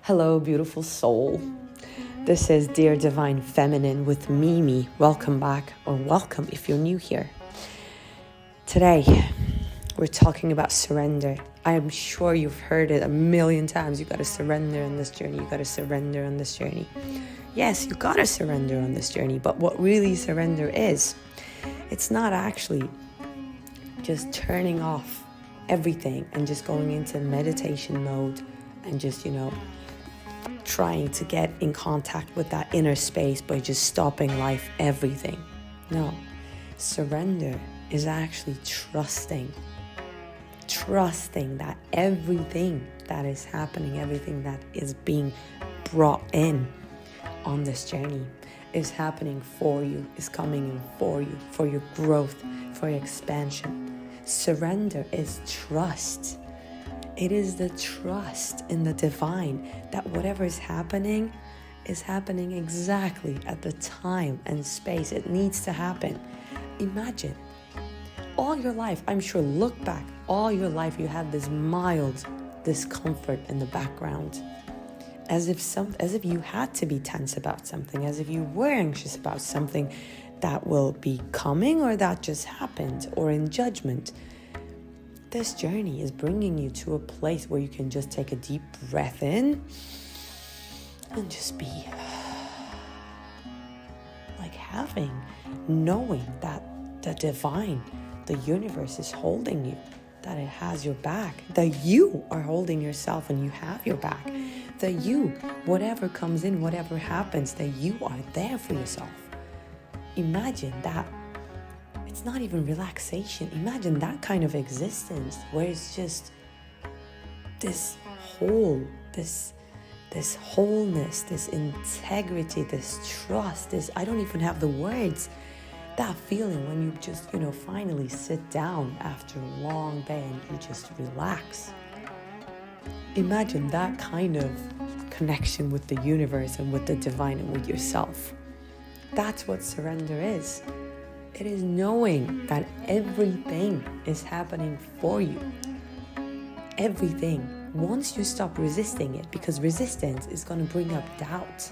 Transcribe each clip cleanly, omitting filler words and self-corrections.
Hello, beautiful soul. This is Dear Divine Feminine with Mimi. Welcome back, or welcome if you're new here. Today, we're talking about surrender. I am sure you've heard it a million times. You got to surrender on this journey. You got to surrender on this journey. Yes, you got to surrender on this journey. But what really surrender is, it's not actually just turning off everything and just going into meditation mode and just, trying to get in contact with that inner space by just stopping life, everything. No, surrender is actually trusting that everything that is happening, everything that is being brought in on this journey is happening for you, is coming in for you, for your growth, for your expansion. Surrender is trust. It is the trust in the divine that whatever is happening exactly at the time and space it needs to happen. Imagine all your life, I'm sure, look back, all your life you had this mild discomfort in the background, as if you had to be tense about something, as if you were anxious about something that will be coming or that just happened, or in judgment. This journey is bringing you to a place where you can just take a deep breath in and just be like knowing that the divine, the universe is holding you, that it has your back, that you are holding yourself and you have your back, that you, whatever comes in, whatever happens, that you are there for yourself. Imagine that. It's not even relaxation. Imagine that kind of existence where it's just this wholeness, this integrity, this trust, I don't even have the words. That feeling when you just, finally sit down after a long day and you just relax. Imagine that kind of connection with the universe and with the divine and with yourself. That's what surrender is. It is knowing that everything is happening for you. Everything. Once you stop resisting it, because resistance is going to bring up doubt.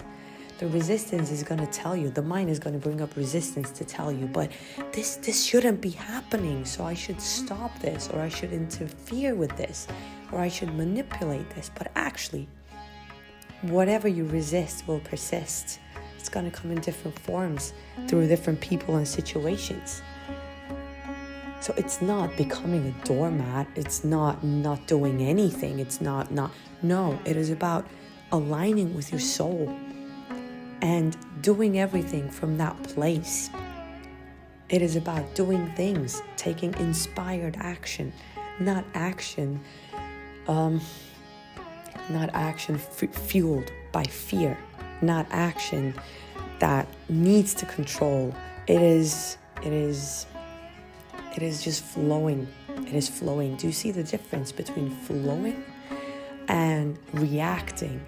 The resistance is going to tell you, the mind is going to bring up resistance to tell you, but this shouldn't be happening, so I should stop this, or I should interfere with this, or I should manipulate this. But actually, whatever you resist will persist. It's going to come in different forms through different people and situations. So it's not becoming a doormat. It's not doing anything. It's not. No, it is about aligning with your soul and doing everything from that place. It is about doing things, taking inspired action, not action fueled by fear. Not action that needs to control. It is just flowing. It is flowing. Do you see the difference between flowing and reacting?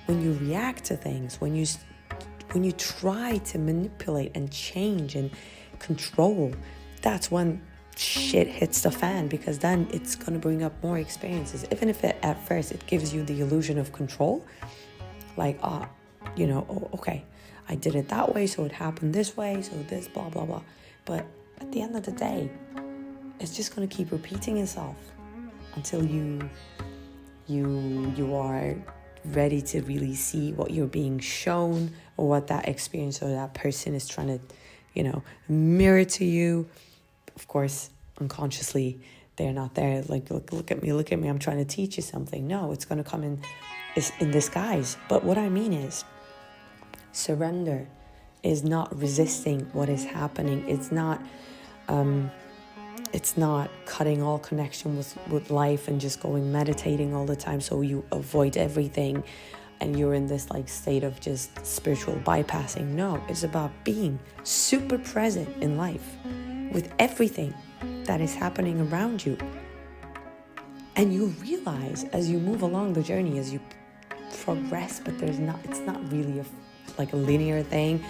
When you react to things, when you try to manipulate and change and control, that's when shit hits the fan, because then it's going to bring up more experiences. Even if at first it gives you the illusion of control, like, okay, I did it that way, so it happened this way, so this, blah, blah, blah. But at the end of the day, it's just going to keep repeating itself until you are ready to really see what you're being shown, or what that experience or that person is trying to, mirror to you. Of course, unconsciously, they're not there. Like, look at me, I'm trying to teach you something. No, it's going to come in disguise. But what I mean is, surrender is not resisting what is happening. It's not cutting all connection with life and just going meditating all the time so you avoid everything and you're in this state of just spiritual bypassing. No, it's about being super present in life with everything that is happening around you. And you realize as you move along the journey, as you progress, but it's not really a linear thing.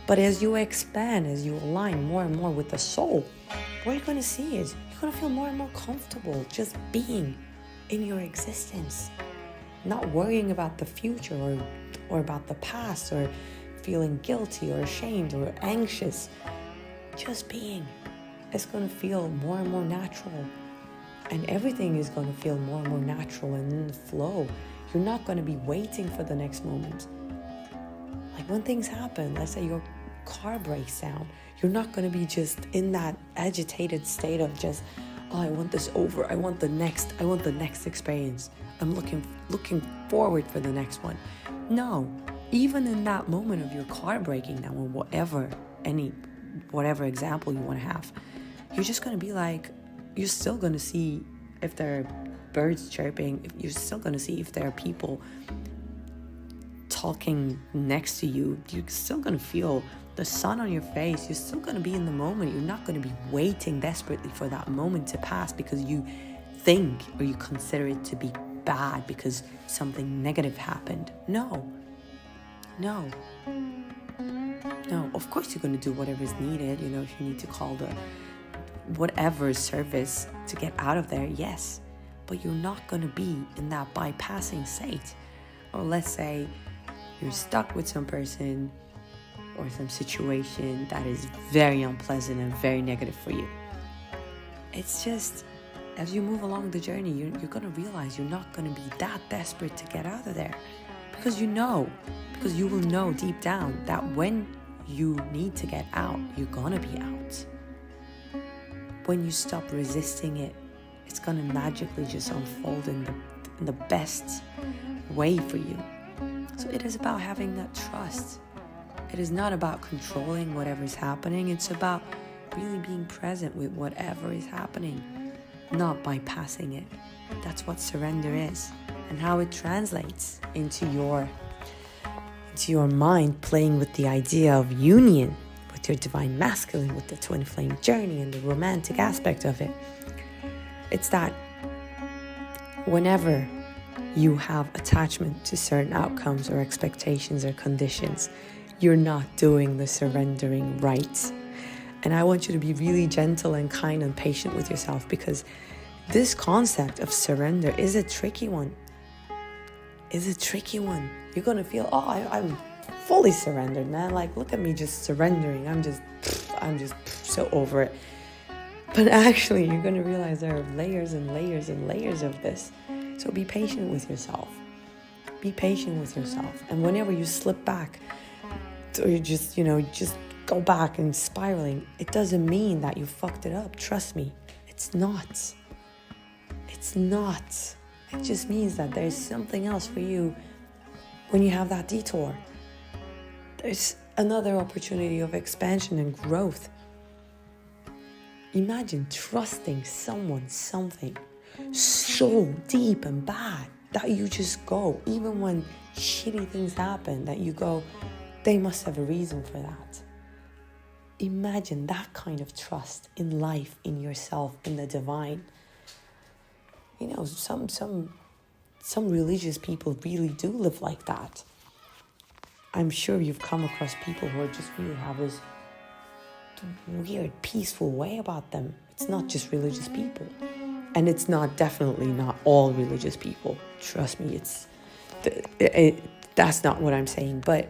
But as you expand, as you align more and more with the soul, what you're going to see is you're going to feel more and more comfortable just being in your existence. not worrying about the future or about the past or feeling guilty or ashamed or anxious. Just being. It's going to feel more and more natural. And everything is going to feel more and more natural and in the flow. You're not going to be waiting for the next moment. Like when things happen, let's say your car breaks down, you're not going to be just in that agitated state of just, oh, I want this over. I want the next experience. I'm looking forward for the next one. No, even in that moment of your car breaking down or whatever example you want to have, you're just going to be like, you're still going to see if there are birds chirping, you're still going to see if there are people talking next to you, you're still going to feel the sun on your face, you're still going to be in the moment. You're not going to be waiting desperately for that moment to pass because you think or you consider it to be bad because something negative happened. No, of course you're going to do whatever is needed. If you need to call the whatever service to get out of there, yes, but you're not going to be in that bypassing state. Or let's say you're stuck with some person or some situation that is very unpleasant and very negative for you. It's just, as you move along the journey, you're going to realize you're not going to be that desperate to get out of there, because you will know deep down that when you need to get out, you're going to be out. When you stop resisting it, it's going to magically just unfold in the best way for you. So it is about having that trust. It is not about controlling whatever is happening. It's about really being present with whatever is happening, not bypassing it. That's what surrender is, and how it translates into your mind, playing with the idea of union with your divine masculine, with the twin flame journey and the romantic aspect of it. It's that whenever you have attachment to certain outcomes or expectations or conditions, you're not doing the surrendering right. And I want you to be really gentle and kind and patient with yourself, because this concept of surrender is a tricky one. You're going to feel, I'm fully surrendered, man. Like, look at me just surrendering. I'm just so over it. But actually, you're going to realize there are layers and layers and layers of this. So be patient with yourself. And whenever you slip back, or you just go back and spiraling, it doesn't mean that you fucked it up. Trust me, it's not. It just means that there's something else for you when you have that detour. There's another opportunity of expansion and growth. Imagine trusting someone, something so deep and bad that you just go, even when shitty things happen, that you go, they must have a reason for that. Imagine that kind of trust in life, in yourself, in the divine. Some religious people really do live like that. I'm sure you've come across people who just really have this weird, peaceful way about them. It's not just religious people. And it's definitely not all religious people. Trust me, that's not what I'm saying. But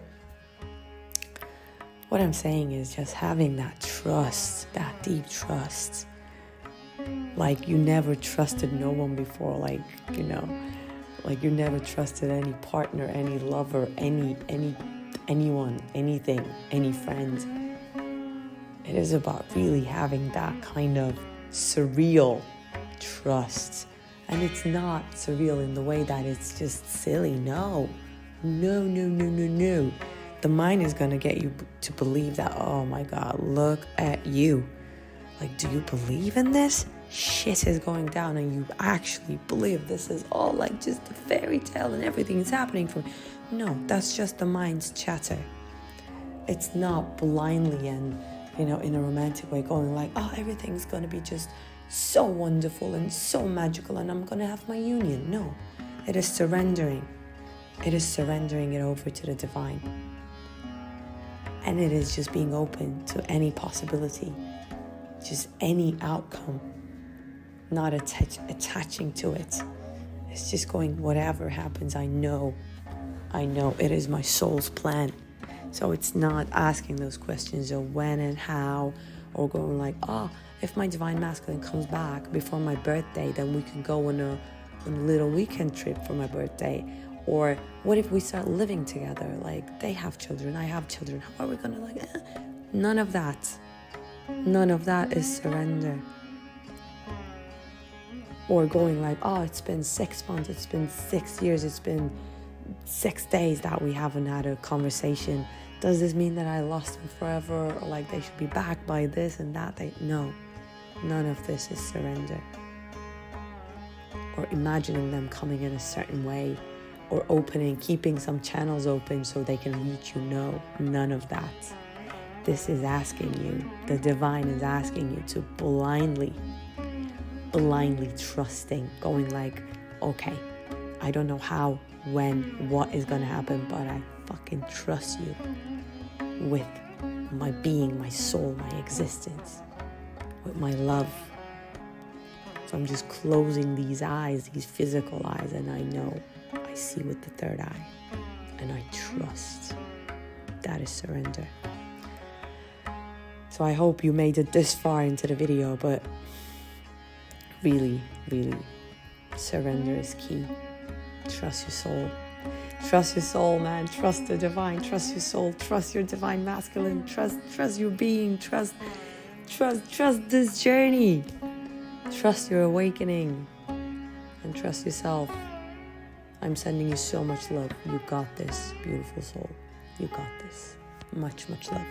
what I'm saying is just having that trust, that deep trust. Like you never trusted no one before, like you never trusted any partner, any lover, anyone, anything, any friend. It is about really having that kind of surreal trust. And it's not surreal in the way that it's just silly. No. The mind is going to get you to believe that, oh my God, look at you. Like, do you believe in this? Shit is going down and you actually believe this is all like just a fairy tale and everything is happening for me. No, that's just the mind's chatter. It's not blindly and, in a romantic way going like, oh, everything's going to be just so wonderful and so magical and I'm going to have my union. No, it is surrendering. It is surrendering it over to the divine. And it is just being open to any possibility, just any outcome, not attaching to it. It's just going, whatever happens, I know it is my soul's plan. So it's not asking those questions of when and how, or going like, if my divine masculine comes back before my birthday, then we can go on a little weekend trip for my birthday. Or what if we start living together? Like, they have children, I have children. How are we gonna None of that. None of that is surrender. Or going like, it's been 6 months, it's been 6 years, it's been 6 days that we haven't had a conversation. Does this mean that I lost them forever? Or like they should be back by this and that? No, none of this is surrender. Or imagining them coming in a certain way, or keeping some channels open so they can reach you. No, none of that. This is asking you, the divine is asking you to blindly trusting, going like, okay, I don't know how, when, what is gonna happen, but I fucking trust you with my being, my soul, my existence, with my love. So I'm just closing these eyes, these physical eyes, and I know I see with the third eye, and I trust. That is surrender. So I hope you made it this far into the video, but really, really, surrender is key. Trust your soul. Trust your soul, man. Trust the divine. Trust your soul. Trust your divine masculine. Trust your being. Trust this journey. Trust your awakening. And trust yourself. I'm sending you so much love. You got this, beautiful soul. You got this. Much, much love.